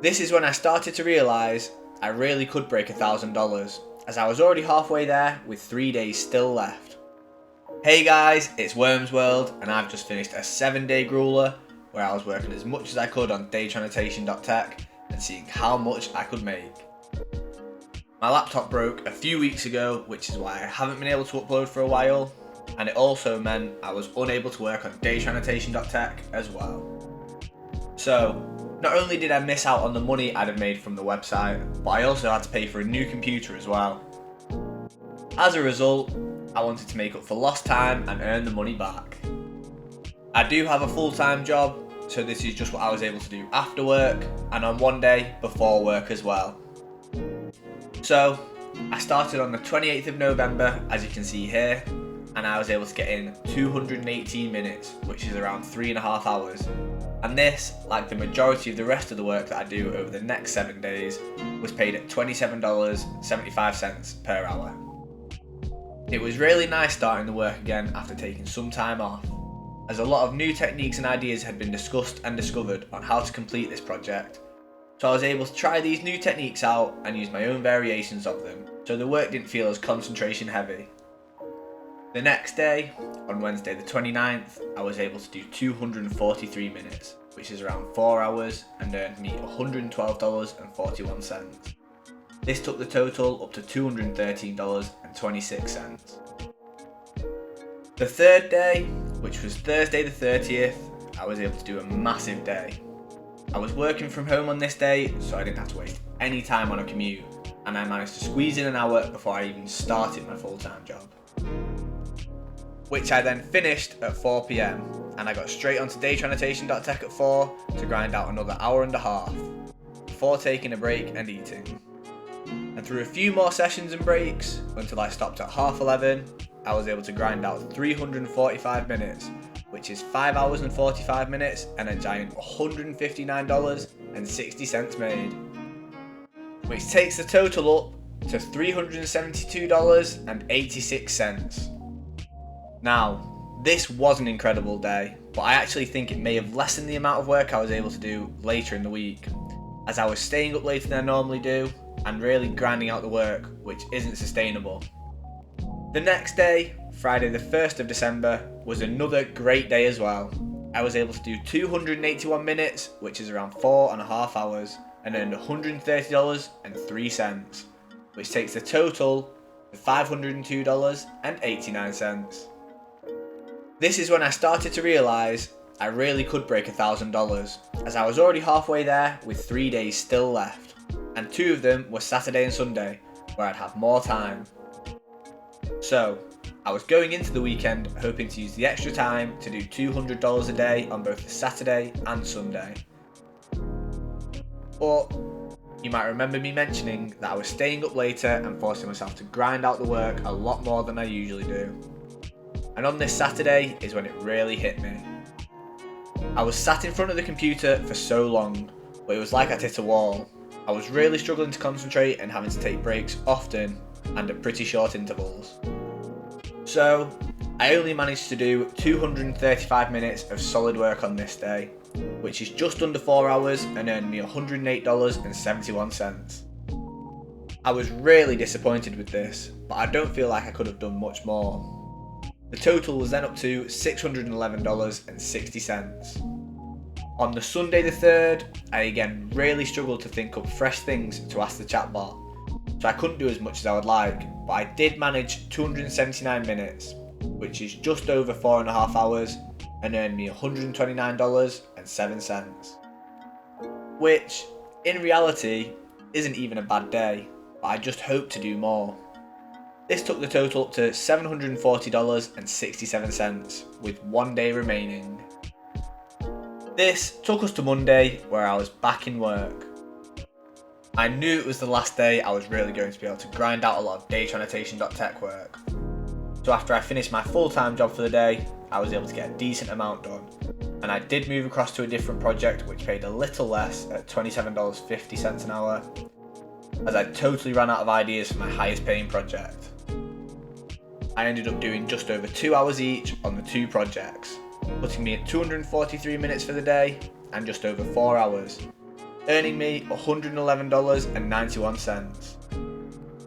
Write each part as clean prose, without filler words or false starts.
This is when I started to realise I really could break $1,000, as I was already halfway there with 3 days still left. Hey guys, it's Worms World, and I've just finished a 7-day grueler where I was working as much as I could on DataAnnotation.tech and seeing how much I could make. My laptop broke a few weeks ago, which is why I haven't been able to upload for a while, and it also meant I was unable to work on DataAnnotation.tech as well. So, not only did I miss out on the money I'd have made from the website, but I also had to pay for a new computer as well. As a result, I wanted to make up for lost time and earn the money back. I do have a full-time job, so this is just what I was able to do after work and on one day before work as well. So, I started on the 28th of November, as you can see here, and I was able to get in 218 minutes, which is around 3.5 hours. And this, like the majority of the rest of the work that I do over the next 7 days, was paid at $27.75 per hour. It was really nice starting the work again after taking some time off, as a lot of new techniques and ideas had been discussed and discovered on how to complete this project. So I was able to try these new techniques out and use my own variations of them, so the work didn't feel as concentration heavy. The next day, on Wednesday the 29th, I was able to do 243 minutes, which is around 4 hours, and earned me $112.41. This took the total up to $213.26. The third day, which was Thursday the 30th, I was able to do a massive day. I was working from home on this day, so I didn't have to waste any time on a commute, and I managed to squeeze in an hour before I even started my full-time job. Which I then finished at 4 PM, and I got straight onto DataAnnotation.tech at 4 to grind out another hour and a half, before taking a break and eating. And through a few more sessions and breaks, until I stopped at 11:30, I was able to grind out 345 minutes, which is 5 hours and 45 minutes and a giant $159.60 made. Which takes the total up to $372.86. Now, this was an incredible day, but I actually think it may have lessened the amount of work I was able to do later in the week, as I was staying up later than I normally do and really grinding out the work, which isn't sustainable. The next day, Friday the 1st of December, was another great day as well. I was able to do 281 minutes, which is around 4.5 hours, and earned $130.03, which takes the total to $502.89. This is when I started to realise I really could break $1,000, as I was already halfway there with 3 days still left, and 2 of them were Saturday and Sunday, where I'd have more time. So, I was going into the weekend hoping to use the extra time to do $200 a day on both the Saturday and Sunday. But you might remember me mentioning that I was staying up later and forcing myself to grind out the work a lot more than I usually do. And on this Saturday is when it really hit me. I was sat in front of the computer for so long, but it was like I'd hit a wall. I was really struggling to concentrate and having to take breaks often and at pretty short intervals. So, I only managed to do 235 minutes of solid work on this day, which is just under 4 hours and earned me $108.71. I was really disappointed with this, but I don't feel like I could have done much more. The total was then up to $611.60. On the Sunday the 3rd, I again really struggled to think up fresh things to ask the chatbot, so I couldn't do as much as I would like, but I did manage 279 minutes, which is just over 4.5 hours, and earned me $129.07. Which, in reality, isn't even a bad day, but I just hope to do more. This took the total up to $740.67, with 1 day remaining. This took us to Monday, where I was back in work. I knew it was the last day I was really going to be able to grind out a lot of DataAnnotation.tech work. So after I finished my full-time job for the day, I was able to get a decent amount done. And I did move across to a different project which paid a little less at $27.50 an hour, as I totally ran out of ideas for my highest paying project. I ended up doing just over 2 hours each on the 2 projects, putting me at 243 minutes for the day and just over 4 hours, earning me $111.91.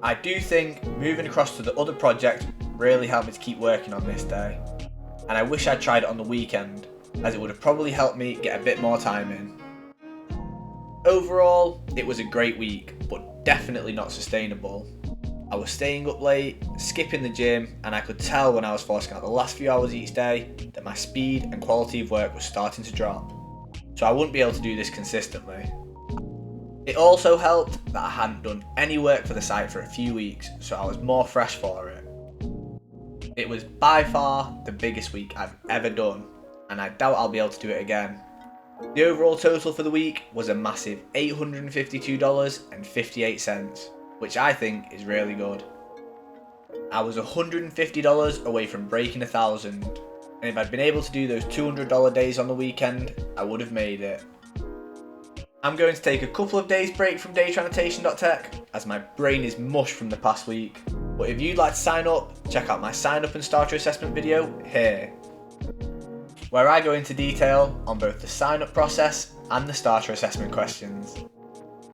I do think moving across to the other project really helped me to keep working on this day, and I wish I'd tried it on the weekend, as it would have probably helped me get a bit more time in. Overall, it was a great week, but definitely not sustainable. I was staying up late, skipping the gym, and I could tell when I was forcing out the last few hours each day that my speed and quality of work was starting to drop, so I wouldn't be able to do this consistently. It also helped that I hadn't done any work for the site for a few weeks, so I was more fresh for it. It was by far the biggest week I've ever done, and I doubt I'll be able to do it again. The overall total for the week was a massive $852.58, which I think is really good. I was $150 away from breaking 1,000, and if I'd been able to do those $200 days on the weekend, I would have made it. I'm going to take a couple of days break from DataAnnotation.tech, as my brain is mush from the past week, but if you'd like to sign up, check out my sign up and starter assessment video here, where I go into detail on both the sign up process and the starter assessment questions.